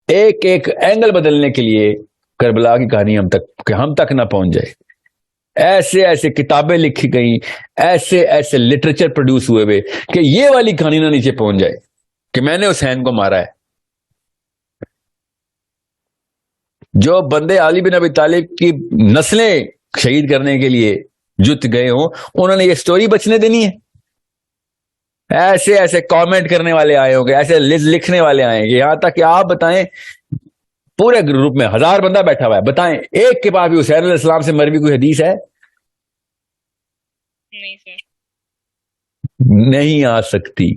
ایک ایک اینگل بدلنے کے لیے کربلا کی کہانی ہم تک نہ پہنچ جائے. ایسے ایسے کتابیں لکھی گئیں, ایسے ایسے لٹریچر پروڈیوس ہوئے کہ یہ والی کہانی نہ نیچے پہنچ جائے کہ میں نے حسین کو مارا ہے. جو بندے علی بن ابی طالب کی نسلیں شہید کرنے کے لیے جت گئے ہوں, انہوں نے یہ سٹوری بچنے دینی ہے؟ ایسے ایسے کامنٹ کرنے والے آئے ہوں گے, ایسے لکھنے والے آئے ہیں کہ یہاں تک کہ آپ بتائیں پورے گروپ میں 1000 بندہ بیٹھا ہوا ہے, بتائیں ایک کے پاس بھی حسین علیہ السلام سے مروی کوئی حدیث ہے؟ نہیں آ سکتی.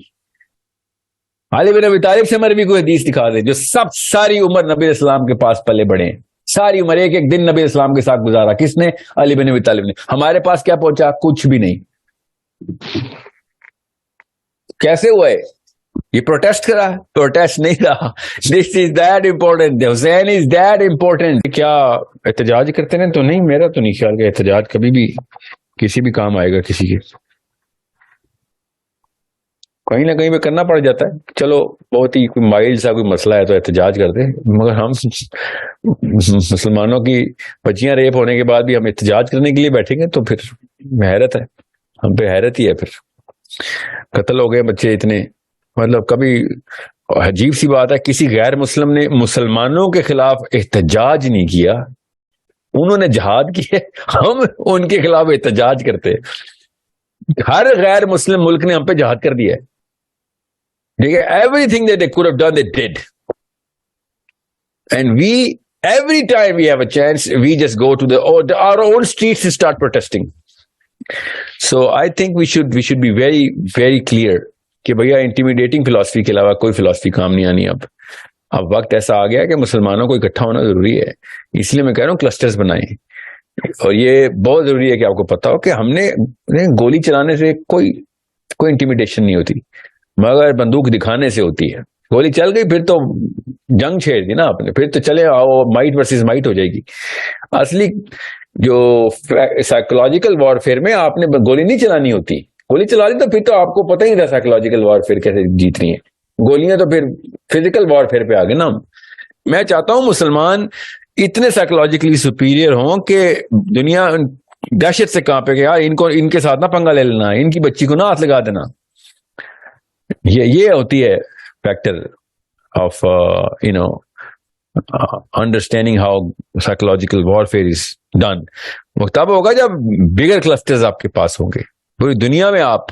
علی بن ابی طالب سے مروی کوئی حدیث دکھا دیں جو ساری عمر نبی علیہ السلام کے پاس پلے بڑھے ہیں, ساری عمر ایک ایک دن نبی علیہ السلام کے ساتھ گزارا. کس نے؟ علی بن ابی طالب نے. ہمارے پاس کیا پہنچا؟ کچھ بھی نہیں. کیسے ہوا ہے یہ؟ پروٹیسٹ کرا؟ پروٹیسٹ نہیں رہا. This is that important, Hussain is that important. کیا احتجاج کرتے ہیں؟ تو نہیں, میرا تو نہیں خیال کہ احتجاج کبھی بھی کسی بھی کام آئے گا کسی کے. کہیں نہ کہیں پہ کرنا پڑ جاتا ہے. چلو بہت ہی کوئی مائلڈ سا کوئی مسئلہ ہے تو احتجاج کرتے ہیں, مگر ہم مسلمانوں کی بچیاں ریپ ہونے کے بعد بھی ہم احتجاج کرنے کے لیے بیٹھیں گے تو پھر حیرت ہے, ہم پہ حیرت ہی ہے. پھر قتل ہو گئے بچے اتنے, مطلب کبھی عجیب سی بات ہے کسی غیر مسلم نے مسلمانوں کے خلاف احتجاج نہیں کیا, انہوں نے جہاد کیا, ہم ان کے خلاف احتجاج کرتے. ہر غیر مسلم ملک نے ہم پہ جہاد کر دیا ہے. ٹھیک ہے, everything that they could have done they did, and we every time we have a chance we just go to our own streets and start protesting. So I think we should be very very clear کہ بھیا intimidating philosophy کے علاوہ کوئی philosophy کام نہیں آنی. اب وقت ایسا آ گیا کہ مسلمانوں کو اکٹھا ہونا ضروری ہے. اس لیے میں کہہ رہا ہوں کلسٹرز بنائیں, اور یہ بہت ضروری ہے کہ آپ کو پتا ہو کہ ہم نے گولی چلانے سے کوئی انٹیمیڈیشن نہیں ہوتی, مگر بندوق دکھانے سے ہوتی ہے. گولی چل گئی پھر تو جنگ چھیڑ دی نا آپ نے, پھر تو چلے آؤ مائٹ ورسز مائٹ ہو جائے گی. اصلی جو سائیکولوجیکل وارفیئر میں آپ نے گولی نہیں چلانی ہوتی, گولی چلا لی تو پھر تو آپ کو پتہ ہی تھا سائیکولوجیکل وارفیئر کیسے جیتنی ہے. گولیاں تو پھر فزیکل وارفیئر پہ آ گئے نا. میں چاہتا ہوں مسلمان اتنے سائیکولوجیکلی سپیریئر ہوں کہ دنیا دہشت سے کہاں پہ کہ یار ان کے ساتھ نہ پنگا لے لینا, ان کی بچی کو نہ ہاتھ لگا دینا. یہ ہوتی ہے factor of understanding how psychological warfare is done. وہ تب ہوگا جب بگر کلسٹرز آپ کے پاس ہوں گے, پوری دنیا میں آپ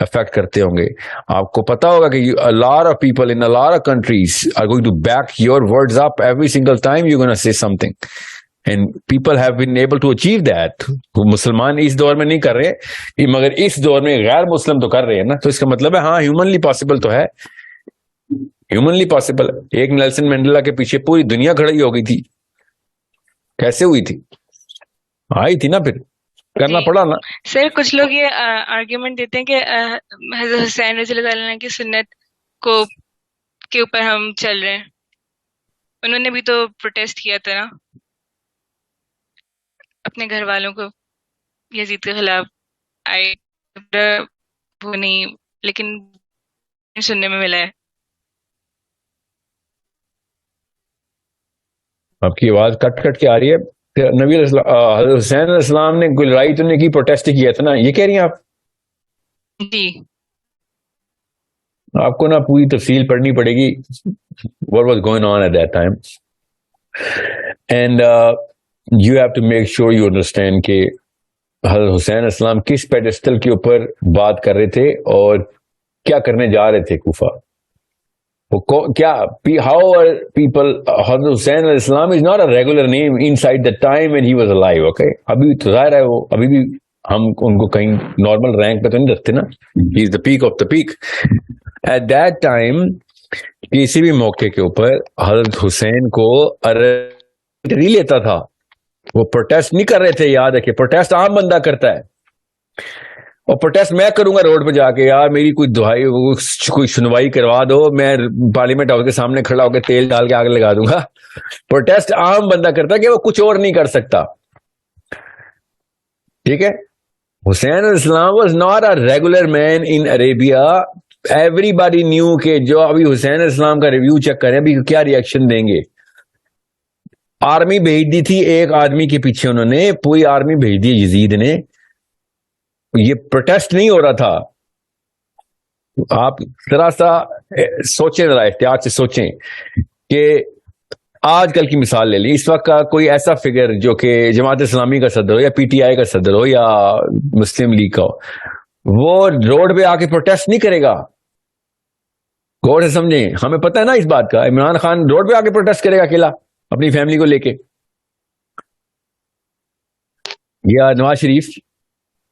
افیکٹ کرتے ہوں گے. آپ کو پتا ہوگا کہ a lot of people in a lot of countries are going to back your words up every single time you're going to say something, and people have been able to achieve that. مسلمان اس دور میں نہیں کر رہے مگر اس دور میں غیر مسلم تو کر رہے ہیں نا, تو اس کا مطلب ہے ہاں ہیومنلی پاسبل تو ہے, ہیومنلی پاسبل. ایک نیلسن مینڈیلا کے پیچھے پوری دنیا کھڑی ہو گئی تھی, کیسے ہوئی تھی؟ آئی تھی نا, پھر کرنا پڑا نا. سر کچھ لوگ یہ آرگیومنٹ دیتے ہیں کہ حضرت حسین رضی اللہ تعالیٰ کی سنت کو کے اوپر ہم چل رہے ہیں. انہوں نے بھی تو پروٹیسٹ کیا تھا نا اپنے گھر والوں کو یزید کے خلاف. وہ نہیں, لیکن سننے میں ملا ہے. آپ کی آواز کٹ کٹ کے آ رہی ہے. نبی حضرت حسین علیہ السلام نے کوئی لڑائی تو نہیں کی, پروٹیسٹ کیا تھا نا, یہ کہہ رہی ہیں آپ؟ جی. آپ کو نا پوری تفصیل پڑھنی پڑے گی what was going on at that time, and you have to make sure you understand کہ حضرت حسین علیہ السلام کس پیڈسٹل کے اوپر بات کر رہے تھے اور کیا کرنے جا رہے تھے کوفہ. کیا how are people, حضرت حسین علیہ السلام is not a regular name inside the time when he was alive. Okay, ابھی تو ظاہر ہے وہ ابھی بھی ہم ان کو کہیں نارمل رینک پہ تو نہیں رکھتے نا. he is the peak of the peak. At that time کسی بھی موقع کے اوپر حضرت حسین کو نہیں لیتا تھا, وہ پروٹیسٹ نہیں کر رہے تھے. یاد رکھے پروٹیسٹ عام بندہ کرتا ہے, اور پروٹیسٹ میں کروں گا روڈ پہ جا کے, یار میری کوئی دعائی کوئی سنوائی کروا دو, میں پارلیمنٹ ہاؤس کے سامنے کھڑا ہو کے تیل ڈال کے آگ لگا دوں گا. پروٹیسٹ عام بندہ کرتا ہے کہ وہ کچھ اور نہیں کر سکتا. ٹھیک ہے, حسین علیہ السلام was not a regular man in Arabia everybody knew کہ جو ابھی حسین علیہ السلام کا ریویو چیک کریں ابھی کیا ریئیکشن دیں گے. آرمی بھیج دی تھی ایک آدمی کے پیچھے, انہوں نے پوری آرمی بھیج دی یزید نے. یہ پروٹیسٹ نہیں ہو رہا تھا. آپ ذرا سا سوچیں, ذرا احتیاط سے سوچیں کہ آج کل کی مثال لے لیں. اس وقت کا کوئی ایسا فگر جو کہ جماعت اسلامی کا صدر ہو یا پی ٹی آئی کا صدر ہو یا مسلم لیگ کا ہو, وہ روڈ پہ آ کے پروٹیسٹ نہیں کرے گا. غور سے سمجھیں, ہمیں پتہ ہے نا اس بات کا. عمران خان روڈ پہ آ کے پروٹیسٹ کرے گا اکیلا اپنی فیملی کو لے کے, یا نواز شریف.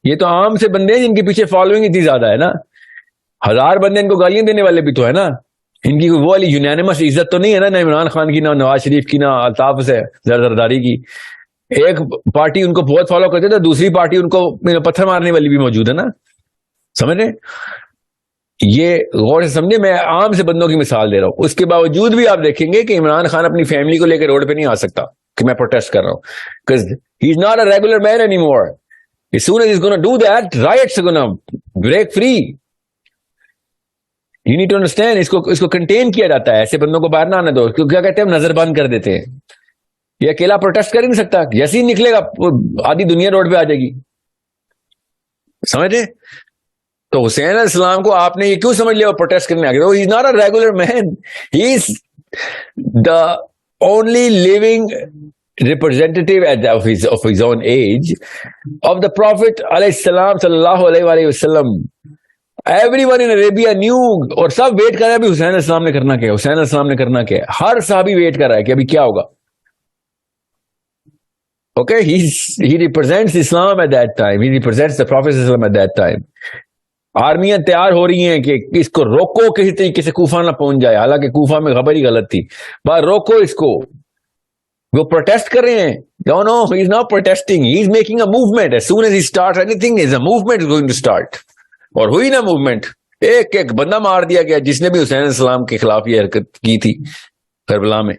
یہ تو عام سے بندے ہیں جن کے پیچھے فالوئنگ اتنی زیادہ ہے نا. 1000 بندے ان کو گالیاں دینے والے بھی تو ہے نا. ان کی وہ والی یونینمس عزت تو نہیں ہے نا عمران خان کی, نہ نواز شریف کی, نہ الطاف سے زرداری کی. ایک پارٹی ان کو بہت فالو کرتے تھے, دوسری پارٹی ان کو پتھر مارنے والی بھی موجود ہے نا. سمجھ رہے؟ یہ غور سے سمجھے, میں عام سے بندوں کی مثال دے رہا ہوں. اس کے باوجود بھی آپ دیکھیں گے کہ عمران خان اپنی فیملی کو لے کے روڈ پہ نہیں آ سکتا کہ میں پروٹیسٹ کر رہا ہوں, because he is not a regular man anymore. As soon as he's going to do that, riots are going to break free. You need to understand. اس کو کنٹین کیا جاتا ہے. ایسے بندوں کو باہر نہ آنے دو. کیا کہتے ہیں, ہم نظر بند کر دیتے ہیں. یہ اکیلا پروٹیسٹ کر ہی نہیں سکتا. جیسے ہی نکلے گا آدھی دنیا روڈ پہ آ جائے گی. سمجھے؟ تو حسین علیہ السلام کو آپ نے یہ کیوں سمجھ لیا وہ پروٹیسٹ کرنے آ گیا؟ He is not a regular man. He is the only living representative of his own age of the Prophet علیہ السلام صلی اللہ علیہ وسلم. Everyone in Arabia knew, اور سب ویٹ کر رہے ہیں ابھی حسین علیہ السلام نے کرنا کیا, حسین علیہ السلام نے کرنا کیا. ہر صحابی ویٹ کر رہا ہے کہ ابھی کیا ہوگا. Okay, he represents Islam at that time. He represents the Prophet at that time. آرمیاں تیار ہو رہی ہیں کہ اس کو روکو, کسی طریقے سے کوفہ نہ پہنچ جائے. حالانکہ کوفہ میں خبر ہی غلط تھی. بس روکو اس کو. وہ پروٹیسٹ کر رہے ہیں. No, he is not protesting. He is making a movement. As soon as he starts anything, a movement is going to start. اور ہوئی نا موومنٹ. ایک ایک بندہ مار دیا گیا جس نے بھی حسین علیہ السلام کے خلاف یہ حرکت کی تھی کربلا میں.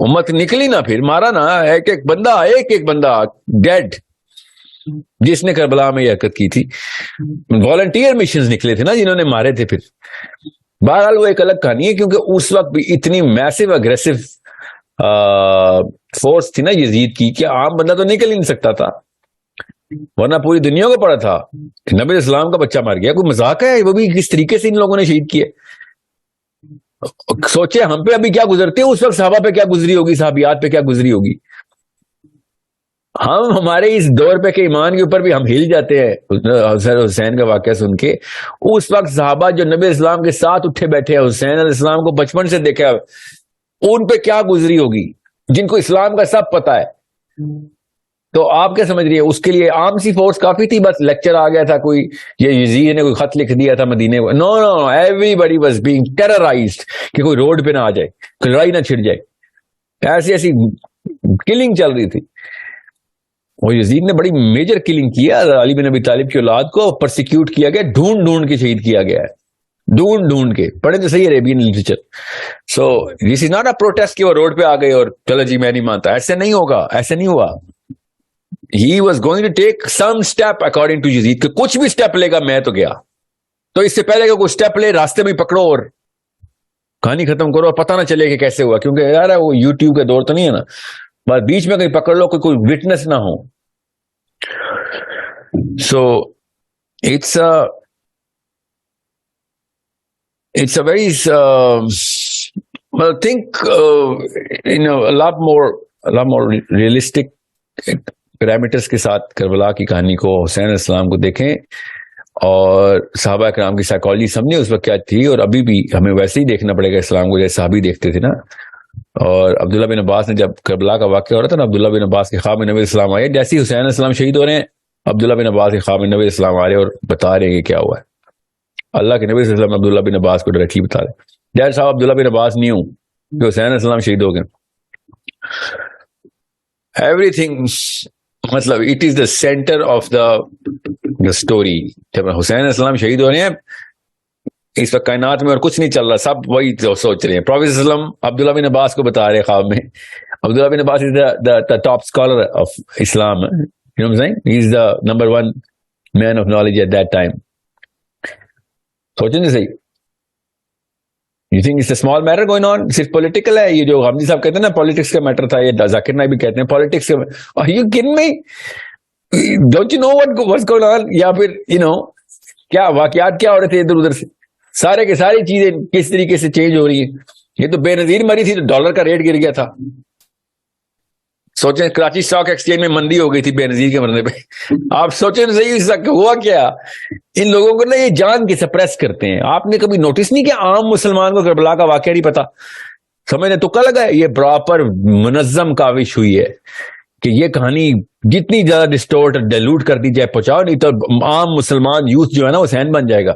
امت نکلی نا, پھر مارا نا ایک ایک بندہ ڈیڈ جس نے کربلا میں یہ حرکت کی تھی. والنٹیئر مشنز نکلے تھے نا جنہوں نے مارے تھے. پھر بہرحال وہ ایک الگ کہانی ہے, کیونکہ اس وقت بھی اتنی میسو اگریسو فورس تھی نا یزید کی کہ عام بندہ تو نکل ہی نہیں سکتا تھا. ورنہ پوری دنیا کو پڑا تھا کہ نبی اسلام کا بچہ مار گیا. کوئی مذاق ہے؟ وہ بھی کس طریقے سے ان لوگوں نے شہید کیے. سوچے ہم پہ ابھی کیا گزرتے ہیں, اس وقت صحابہ پہ کیا گزری ہوگی, صحابیات پہ کیا گزری ہوگی. ہم ہمارے اس دور پہ کے ایمان کے اوپر بھی ہم ہل جاتے ہیں حسین کا واقعہ سن کے. اس وقت صحابہ جو نبی اسلام کے ساتھ اٹھے بیٹھے ہیں, حسین علیہ السلام کو بچپن سے دیکھا, ان پہ کیا گزری ہوگی, جن کو اسلام کا سب پتا ہے. تو آپ کیا سمجھ رہی ہے, اس کے لیے عام سی فورس کافی تھی؟ بس لیکچر آ گیا تھا, کوئی یہ یزید نے کوئی خط لکھ دیا تھا مدینے کو. نو, ایوری بڈی واز بینگ ٹیررائزڈ کہ کوئی روڈ پہ نہ آ جائے, کوئی لڑائی نہ چھڑ جائے. ایسی کلنگ چل رہی تھی. وہ یزید نے بڑی میجر کلنگ کیا. علی بن ابی طالب کی اولاد کو پرسیکیوٹ کیا گیا, ڈھونڈ کے شہید کیا گیا ہے, ڈھونڈ کے. پڑھے تو صحیح Arabian literature. So this is not a protest کہ وہ روڈ پہ آ گئے اور چلو جی میں نہیں مانتا. ایسے نہیں ہوگا, ایسے نہیں ہوا. He was going to take some step according to Yazid, کہ کچھ بھی سٹیپ لے گا میں تو گیا. تو اس سے پہلے کہ کوئی سٹیپ لے, راستے میں پکڑو اور کہانی ختم کرو, اور پتہ نہ چلے کہ کیسے ہوا. کیونکہ یار وہ یوٹیوب کا دور تو نہیں ہے نا, بس بیچ میں کہیں پکڑ لو, کوئی وٹنس نہ ہو. So it's a very well, think a lot more realistic parameters کے ساتھ کربلا کی کہانی کو, حسین علیہ السلام کو دیکھیں, اور صحابہ کرام کی سائیکالوجی سمجھیں اس وقت کیا تھی. اور ابھی بھی ہمیں ویسے ہی دیکھنا پڑے گا اسلام کو جیسے صحابی دیکھتے تھے نا. اور عبداللہ بن عباس نے جب کربلا کا واقعہ ہو رہا تھا نا, عبداللہ بن عباس کے خواب میں نبی اسلام آئے. جیسے ہی حسین علیہ السلام شہید ہو رہے ہیں, عبداللہ بن عباس کے خواب میں نبی اسلام آ رہے اور بتا رہے ہیں کہ کیا ہوا ہے. اللہ کے نبی صلی اللہ علیہ وسلم عبداللہ بن عباس کو ڈائریکٹلی بتا رہے. ڈیڈ صاحب عبداللہ بن عباس نہیں ہوں کہ حسین علیہ السلام شہید ہو گئے. ایوری تھنگ, مطلب it is the centre of the story. جب حسین علیہ السلام شہید ہو رہے ہیں, اس وقت کائنات میں اور کچھ نہیں چل رہا, سب وہی سوچ رہے ہیں. پروفیٹ صلی اللہ علیہ وسلم عبداللہ بن عباس کو بتا رہے خواب میں. عبداللہ بن عباس is the top scholar of Islam. You know what I'm saying? He is the number one man of knowledge at that time. سوچیں نہیں صحیح. You think it's a small matter going on? صرف پولیٹیکل ہے یہ جو حمدی صاحب کہتے ہیں نا پالیٹکس کا میٹر تھا, یہ ذاکر نائک بھی کہتے ہیں پالیٹکس کا. Are you kidding me? Don't you know what's going on? یا پھر کیا واقعات کیا ہو رہے تھے ادھر ادھر سے, سارے کے ساری چیزیں کس طریقے سے چینج ہو رہی ہیں. یہ تو بے نظیر مری تھی تو ڈالر کا ریٹ گر گیا تھا. سوچیں کراچی اسٹاک ایکسچینج میں مندی ہو گئی تھی بے نظیر کے مرنے پہ. آپ سوچیں صحیح ہوا کیا. ان لوگوں کو نا یہ جان کے سپریس کرتے ہیں. آپ نے کبھی نوٹس نہیں کیا عام مسلمان کو کربلا کا واقعہ نہیں پتا, سمجھنے تو کیا لگا ہے. یہ پراپر منظم کاوش ہوئی ہے کہ یہ کہانی جتنی زیادہ ڈسٹورٹ ڈیلوٹ کر دی جائے پہنچاؤ, نہیں تو عام مسلمان یوتھ جو ہے نا وہ سین بن جائے گا.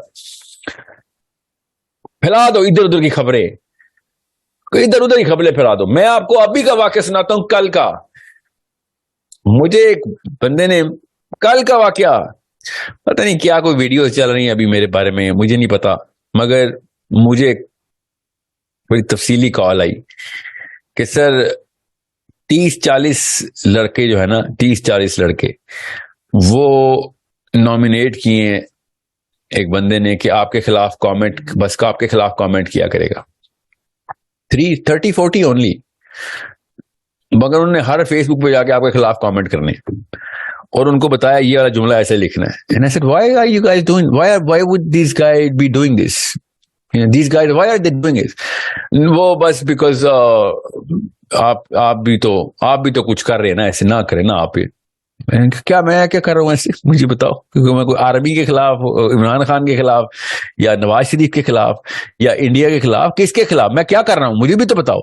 پھیلا دو ادھر ادھر کی خبریں, ادھر ادھر کی خبریں پھیلا دو. میں آپ کو ابھی کا واقعہ سناتا ہوں, کل کا. مجھے ایک بندے نے کل کا واقعہ, پتہ نہیں کیا کوئی ویڈیو چل رہی ہیں ابھی میرے بارے میں, مجھے نہیں پتا, مگر مجھے بڑی تفصیلی کال آئی کہ سر 30-40 لڑکے جو ہے نا 30-40 لڑکے وہ نامینیٹ کیے ہیں ایک بندے نے کہ آپ کے خلاف کامنٹ, بس کا آپ کے خلاف کامنٹ کیا کرے گا. 30-40 اونلی, مگر انہوں نے ہر فیس بک پہ جا کے آپ کے خلاف کامنٹ کرنے اور ان کو بتایا یہ والا جملہ ایسے لکھنا ہے. And I said, why are you guys doing, why would these guys be doing this? These guys, why are they doing it? وہ بس بیکاز آپ بھی تو کچھ کر رہے ہیں نا, ایسے نہ کریں نا آپ. کیا میں کیا کر رہا ہوں ایسے, مجھے بتاؤ. کیونکہ میں کوئی آرمی کے خلاف, عمران خان کے خلاف, یا نواز شریف کے خلاف, یا انڈیا کے خلاف, کس کے خلاف میں کیا کر رہا ہوں مجھے بھی تو بتاؤ.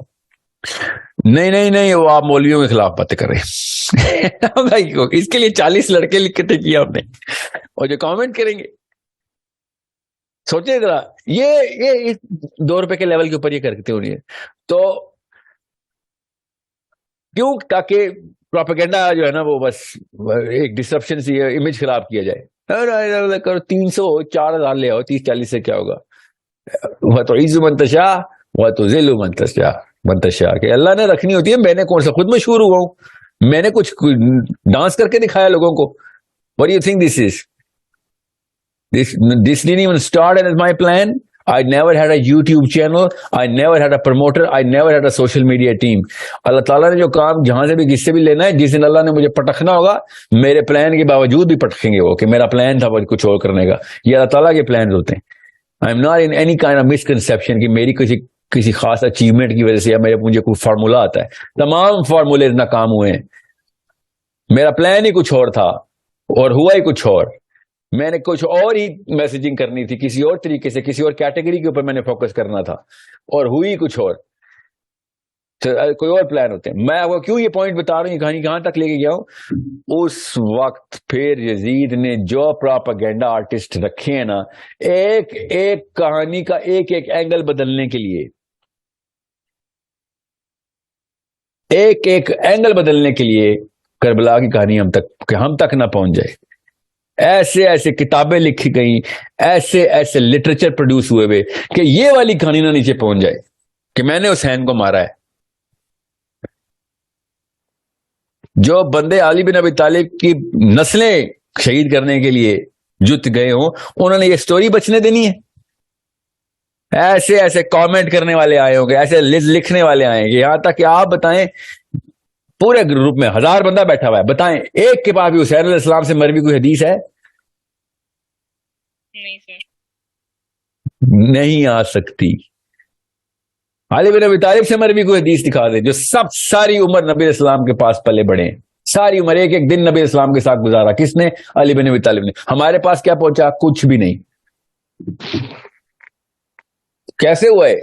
نہیں وہ آپ مولویوں کے خلاف باتیں کر رہے ہیں. بھائی اس کے لیے 40 لڑکے لکھ کے کیا آپ نے, اور جو کامنٹ کریں گے. سوچیں ذرا, یہ 2 روپے کے لیول کے اوپر یہ کرتے ہونی ہے. تو کیوں, تاکہ پروپیگنڈا جو ہے نا وہ بس ایک ڈسرپشن سی امیج خراب کیا جائے. 300-4,000 لے آؤ, 30-40 سے کیا ہوگا. وہ تو عز منتشا وہ تو ذل منتشا کہ اللہ نے رکھنی ہوتی ہے. میں نے کون سا خود مشہور ہوا ہوں, میں نے کچھ ڈانس کر کے دکھایا لوگوں کو. What do you think this is? This didn't even start as my plan. I never had a YouTube channel. I never had a promoter. I never had a social media team. اللہ تعالیٰ نے جو کام جہاں سے بھی کس سے بھی لینا ہے, جس دن اللہ نے مجھے پٹکنا ہوگا, میرے پلان کے باوجود بھی پٹکیں گے وہ, کہ میرا پلان تھا کچھ اور کرنے کا. یہ اللہ تعالیٰ کے پلانز ہوتے ہیں. I am not in any kind of misconception کہ میری کسی خاص اچیومنٹ کی وجہ سے یا مجھے کوئی فارمولا آتا ہے. تمام فارمولے ناکام ہوئے ہیں. میرا پلان ہی کچھ اور تھا اور ہوا ہی کچھ اور. میں نے کچھ اور ہی میسجنگ کرنی تھی, کسی اور طریقے سے, کسی اور کیٹیگری کے اوپر میں نے فوکس کرنا تھا, اور ہوئی کچھ اور. کوئی اور پلان ہوتے ہیں. میں آپ کو کیوں یہ پوائنٹ بتا رہا ہوں, یہ کہانی کہاں تک لے کے گیا ہوں. اس وقت پھر یزید نے جو پراپیگنڈا آرٹسٹ رکھے ہیں نا, ایک ایک کہانی کا ایک ایک اینگل بدلنے کے لیے, ایک ایک اینگل بدلنے کے لیے کربلا کی کہانی ہم تک نہ پہنچ جائے. ایسے ایسے کتابیں لکھی گئیں, ایسے ایسے لٹریچر پروڈیوس ہوئے ہوئے کہ یہ والی کہانی نہ نیچے پہنچ جائے کہ میں نے حسین کو مارا ہے. جو بندے علی بن ابی طالب کی نسلیں شہید کرنے کے لیے جت گئے ہوں, انہوں نے یہ سٹوری بچنے دینی ہے. ایسے ایسے کامنٹ کرنے والے آئے ہوں گے, ایسے لکھنے والے آئے گے, یہاں تک کہ آپ بتائیں پورے گروپ میں 1000 بندہ بیٹھا ہوا ہے, بتائیں ایک کے پاس بھی حسین علیہ السلام سے مروی کوئی حدیث ہے؟ نہیں سر, نہیں آ سکتی. علی بن ابی طالب سے مروی کوئی حدیث دکھا دے, جو ساری عمر نبی علیہ السلام کے پاس پلے بڑھے, ساری عمر ایک ایک دن نبی علیہ السلام کے ساتھ گزارا. کس نے؟ علی بن ابی طالب نے. ہمارے پاس کیا پہنچا؟ کچھ بھی نہیں. کیسے ہوا ہے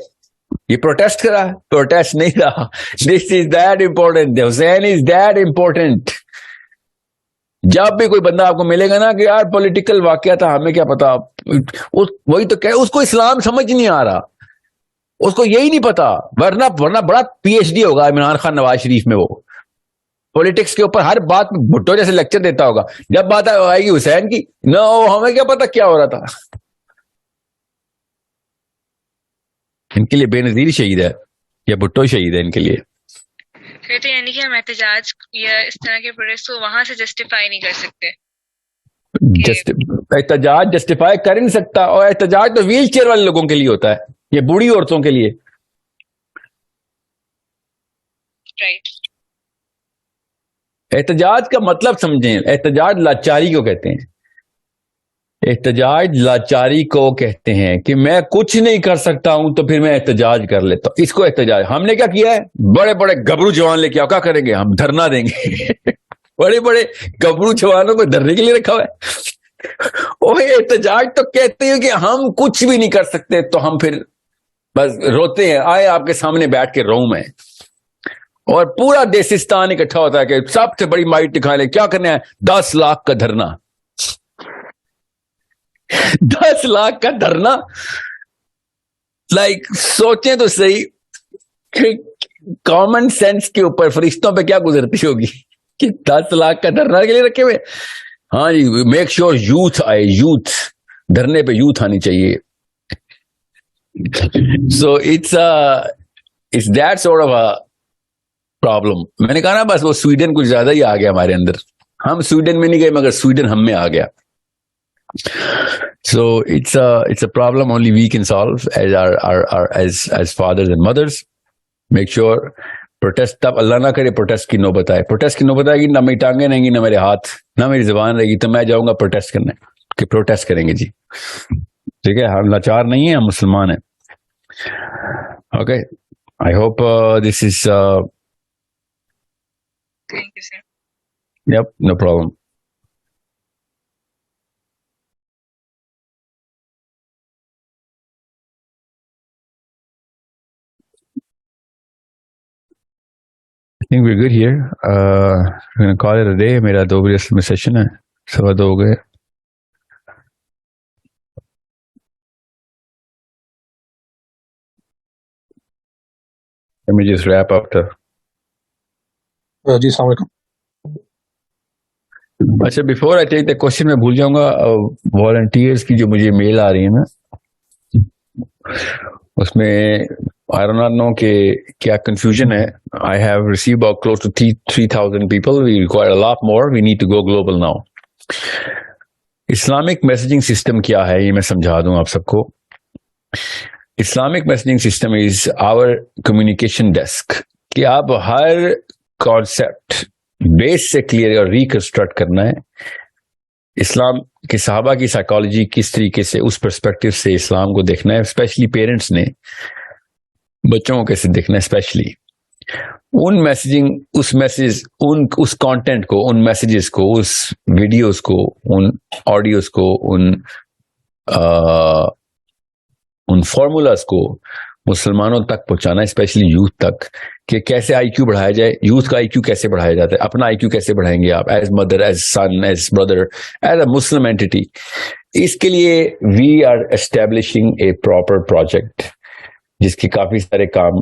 یہ؟ پروٹیسٹ کرا؟ پروٹیسٹ نہیں رہا. This is that important, Hussain is that important. جب بھی کوئی بندہ آپ کو ملے گا نا کہ یار پولیٹیکل واقعہ تھا, ہمیں کیا پتا, وہی تو کہ اس کو اسلام سمجھ نہیں آ رہا, اس کو یہی نہیں پتا. ورنہ بڑا پی ایچ ڈی ہوگا عمران خان نواز شریف میں, وہ پولیٹکس کے اوپر ہر بات میں بھٹو جیسے لیکچر دیتا ہوگا. جب بات آئے گی حسین کی, نہ ہمیں کیا پتا کیا ہو رہا تھا. ان کے لیے بے نظیر شہید ہے یا بھٹو شہید ہے ان کے لیے. پھر تو یعنی کہ ہم احتجاج یا اس طرح کے پروٹیسٹ کو وہاں سے جسٹیفائی نہیں کر سکتے. احتجاج جسٹیفائی کر ہی نہیں سکتا, اور احتجاج تو ویل چیئر والے لوگوں کے لیے ہوتا ہے, یہ بوڑھی عورتوں کے لیے. احتجاج کا مطلب سمجھیں, احتجاج لاچاری کو کہتے ہیں. احتجاج لاچاری کو کہتے ہیں کہ میں کچھ نہیں کر سکتا ہوں تو پھر میں احتجاج کر لیتا ہوں. اس کو احتجاج. ہم نے کیا کیا ہے, بڑے بڑے گبرو جوان لے کے آؤ, کیا کریں گے ہم, دھرنا دیں گے. بڑے بڑے گبرو جوانوں کو دھرنے کے لیے رکھا ہوا ہے. وہ احتجاج تو کہتے ہیں کہ ہم کچھ بھی نہیں کر سکتے تو ہم پھر بس روتے ہیں, آئے آپ کے سامنے بیٹھ کے روم ہے, اور پورا دیسستان اکٹھا ہوتا ہے کہ سب سے بڑی مائٹ دکھا لیں, کیا کرنا ہے, 10 لاکھ کا دھرنا. 10 لاکھ کا دھرنا, لائک سوچیں تو صحیح, کامن سینس کے اوپر فرشتوں پہ کیا گزرتی ہوگی کہ 10 لاکھ کا دھرنا کے لیے رکھے ہوئے. ہاں جی, میک شیور یوتھ آئے, یوتھ دھرنے پہ یوتھ آنی چاہیے. So it's that sort of a problem. میں نے کہا نا بس وہ سویڈن کچھ زیادہ ہی آ گیا ہمارے اندر. ہم سویڈن میں نہیں گئے مگر سویڈن ہم میں آ گیا. So it's a problem only we can solve as fathers and mothers. Make sure protest, تب اللہ نہ کرے protest کی نوبت آئے. protest کی نوبت آئے گی, نہ میری ٹانگیں رہیں گی, نہ میرے ہاتھ, نہ میری زبان رہے گی, تو میں جاؤں گا protest کرنے کہ protest کریں گے جی. ٹھیک ہے, ہم لاچار نہیں ہیں, ہم مسلمان ہیں. Okay, I hope this is Thank you, sir. yep, no problem. I think we're good here. We're going to call it a day. میرا 2 بجے میں سیشن ہے, 2:15 ہو گئے. Let me just wrap up the. جی السلام علیکم. اچھا, before I take the question میں بھول جاؤں گا, volunteers کی جو مجھے میل آ رہی ہے نا, اس میں I do not know کہ کیا confusion ہے. I have received about close to 3,000 people. We require a lot more. We need to go global now. Islamic messaging system کیا ہے, یہ میں سمجھا دوں آپ سب کو. Islamic messaging system is our communication desk. کہ آپ ہر concept بیس سے کلیئر اور ریکنسٹرکٹ کرنا ہے. اسلام کے صحابہ کی سائیکالوجی کس طریقے سے, اس پرسپیکٹو سے اسلام کو دیکھنا ہے. اسپیشلی پیرنٹس نے بچوں کو کیسے دیکھنا ہے, اسپیشلی ان میسیجنگ, اس میسیج, اس کانٹینٹ کو, ان میسیجز کو, اس ویڈیوز کو, ان آڈیوز کو, ان فارمولاز کو مسلمانوں تک پہنچانا, اسپیشلی یوتھ تک, کہ کیسے آئی کیو بڑھایا جائے. یوتھ کا آئی کیو کیسے بڑھایا جاتا ہے, اپنا آئی کیو کیسے بڑھائیں گے آپ, as mother, as son, as brother, as a Muslim entity. اس کے لیے we are establishing a proper project, جس کے کافی سارے کام,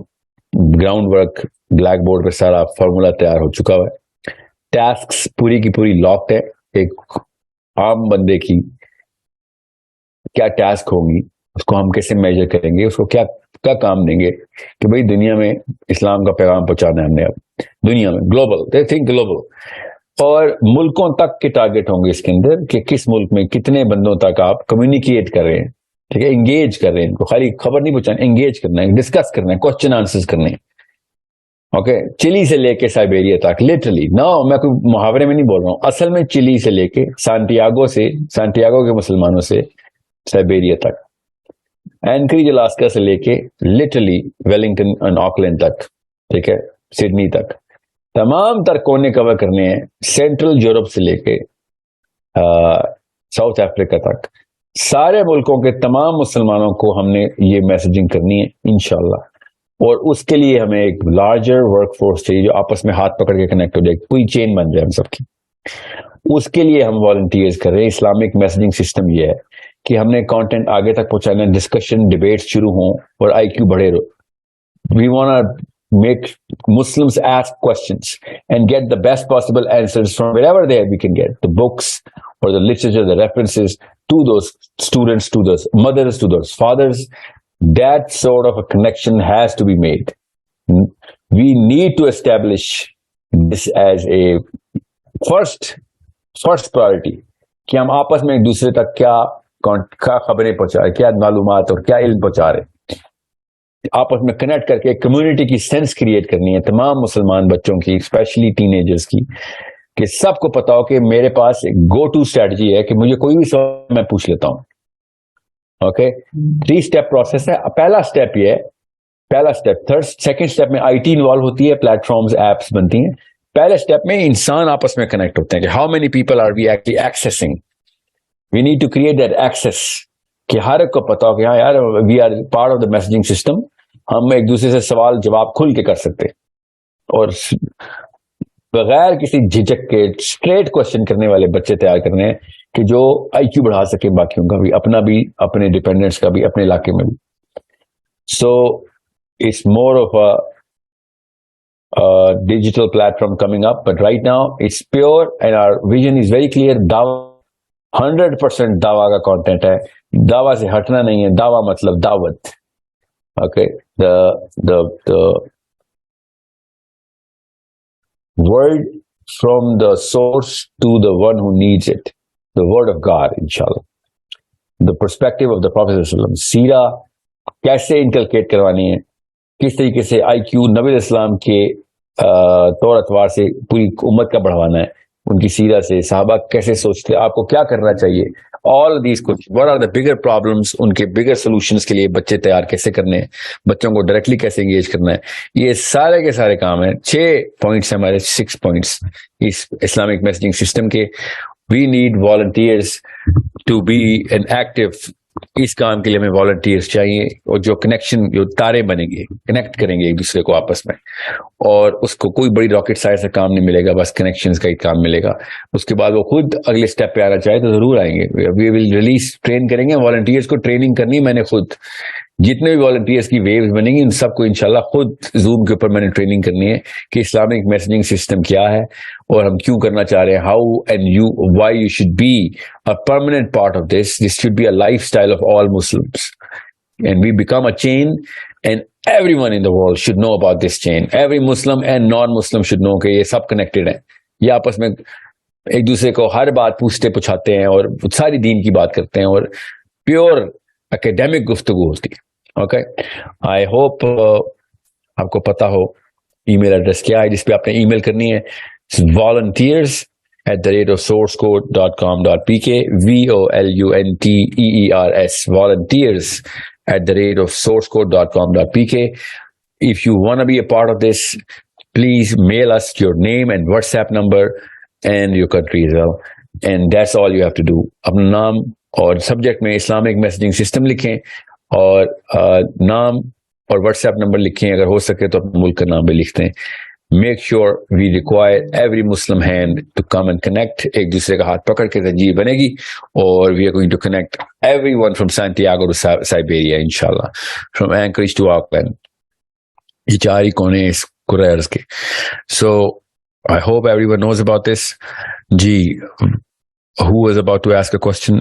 گراؤنڈ ورک, بلیک بورڈ پہ سارا فارمولا تیار ہو چکا ہوا ہے. ٹاسکس پوری کی پوری لاکڈ ہے. ایک عام بندے کی کیا ٹاسک ہوں گی, اس کو ہم کیسے میجر کریں گے, اس کو کیا کام دیں گے کہ بھئی دنیا میں اسلام کا پیغام پہنچانا ہے ہم نے. اب دنیا میں گلوبل, دے تھنک گلوبل, اور ملکوں تک کے ٹارگیٹ ہوں گے اس کے اندر, کہ کس ملک میں کتنے بندوں تک آپ کمیونیکیٹ کر رہے ہیں. ٹھیک ہے, انگیج کر رہے ہیں, ان کو خالی خبر نہیں پہنچانی, انگیج کرنا ہے, ڈسکس کرنا ہے, کوشچن آنسرز کرنے ہیں. اوکے, چلی سے لے کے سائبیریا تک, لٹرلی نو, میں کوئی محاورے میں نہیں بول رہا ہوں, اصل میں چلی سے لے کے سانٹیاگو کے مسلمانوں سے سائبیریا تک, اینکریج الاسکا سے لے کے لٹرلی ویلنگٹن اینڈ آکلینڈ تک, ٹھیک ہے, سڈنی تک, تمام تر کونے کور کرنے ہیں. سینٹرل یورپ سے لے کے ساؤتھ افریقہ تک, سارے ملکوں کے تمام مسلمانوں کو ہم نے یہ میسجنگ کرنی ہے انشاءاللہ. اور اس کے لیے ہمیں ایک لارجر ورک فورس چاہیے جو آپس میں ہاتھ پکڑ کے کنیکٹ ہو جائے, کوئی چین بن جائے ہم سب کی. اس کے لیے ہم والنٹیئرز کر رہے ہیں. اسلامک میسجنگ سسٹم یہ ہے کہ ہم نے کانٹینٹ آگے تک پہنچانا, ڈسکشن, ڈبیٹ شروع ہوں اور آئی کیو بڑھے. We want make Muslims ask questions and get the best possible answers from wherever we can get the books or the literature, the references to those students, to those mothers, to those fathers. That sort of a connection has to be made. We need to establish this as a first priority, کہ ہم آپس میں ایک دوسرے تک کیا خبریں پہنچا رہے, کیا معلومات اور کیا علم پہنچا رہے, آپس میں کنیکٹ کر کے ایک کمیونٹی کی سینس کریٹ کرنی ہے تمام مسلمان بچوں کی, اسپیشلی ٹین ایجرز کی, کہ سب کو پتا ہو کہ میرے پاس ایک گو ٹو اسٹریٹجی ہے کہ مجھے کوئی بھی سوال میں پوچھ لیتا ہوں. اوکے, 3 اسٹیپ پروسیس ہے. پہلا اسٹیپ یہ ہے, پہلا اسٹیپ, سیکنڈ اسٹیپ میں آئی ٹی انوالو ہوتی ہے, پلیٹ فارمز ایپس بنتی ہیں. پہلے اسٹیپ میں انسان آپس میں کنیکٹ ہوتے ہیں کہ how many people are we actually accessing. We need to create that access کہ ہر ایک کو پتا ہو کہ ہاں یار we are part of the messaging system, ہم ایک دوسرے سے سوال جواب کھل کے کر سکتے اور بغیر کسی جھجک کے اسٹریٹ کوشچن کرنے والے بچے تیار کرنے ہیں کہ جو آئی کیو بڑھا سکے باقیوں کا بھی, اپنا بھی, اپنے ڈپینڈنٹس کا بھی, اپنے علاقے میں بھی. So it's more of a digital platform coming up, but right now it's pure and our vision is very clear. Dawa 100% dawa ka content hai, dawa se hatna nahi hai. Dawa matlab dawat. Okay, the word from the source to the one who needs it, the word of God, inshallah, the perspective of the Prophet sallallahu alaihi wasallam. Seerah kaise inculcate karwani hai, کس طریقے سے آئی کیو نبی اسلام کے طور اتوار سے پوری امت کا بڑھوانا ہے, ان کی سیرت سے, صحابہ کیسے سوچتے, آپ کو کیا کرنا چاہیے, آل دیز کچھ, what are the bigger problems, ان کے بگر سولوشنس کے لیے بچے تیار کیسے کرنے ہیں, بچوں کو ڈائریکٹلی کیسے انگیج کرنا ہے, یہ سارے کے سارے کام ہیں. 6 پوائنٹس ہمارے, 6 پوائنٹس اس اسلامک میسجنگ سسٹم کے. We need volunteers to be an active. اس کام کے لیے ہمیں والنٹیئرس چاہیے, اور جو کنیکشن, جو تارے بنیں گے, کنیکٹ کریں گے ایک دوسرے کو آپس میں, اور اس کو کوئی بڑی راکٹ سائنس سے کام نہیں ملے گا, بس کنیکشنز کا ہی کام ملے گا. اس کے بعد وہ خود اگلے اسٹیپ پہ آنا چاہے تو ضرور آئیں گے. وی ول ریلیز, ٹرین کریں گے والنٹیئرس کو. ٹریننگ کرنی میں نے خود, جتنے بھی والنٹیئرس کی ویوز بنیں گی ان سب کو انشاءاللہ خود زوم کے اوپر میں نے ٹریننگ کرنی ہے کہ اسلامک میسجنگ سسٹم کیا ہے اور ہم کیوں کرنا چاہ رہے ہیں. How and you, why you should be a permanent part of this. This should be a lifestyle of all Muslims, and we become a chain, and everyone in the world should know about this chain. Every Muslim and non-Muslim should know کہ یہ سب connected ہیں. یہ آپس میں ایک دوسرے کو ہر بات پوچھتے پوچھاتے ہیں اور ساری دین کی بات کرتے ہیں اور پیور اکیڈیمک گفتگو ہوتی ہے. اوکے, آئی ہوپ آپ کو پتا ہو ای میل ایڈریس کیا ہے جس پہ آپ نے ای میل کرنی ہے. volunteers@sourcecode.com.pk, VOLUNTEERS, volunteers@sourcecode.com.pk. If you want to be a part of this, please mail us your name and WhatsApp number and your country as well, and that's all you have to do. اپنا نام اور subject میں Islamic messaging system لکھیں اور نام اور what's app number لکھیں, اگر ہو سکے تو اپنے ملک کا نام بھی لکھتے ہیں. Make sure we require every Muslim hand to come and connect. ایک دوسرے کا ہاتھ پکڑ کے زنجیر بنے گی, اور we are going to connect everyone from Santiago to Siberia, inshallah, from Anchorage to Auckland. یہ 4 ہی کونے اس کرۂ ارض کے. So I hope everyone knows about this. G, who was about to ask a question?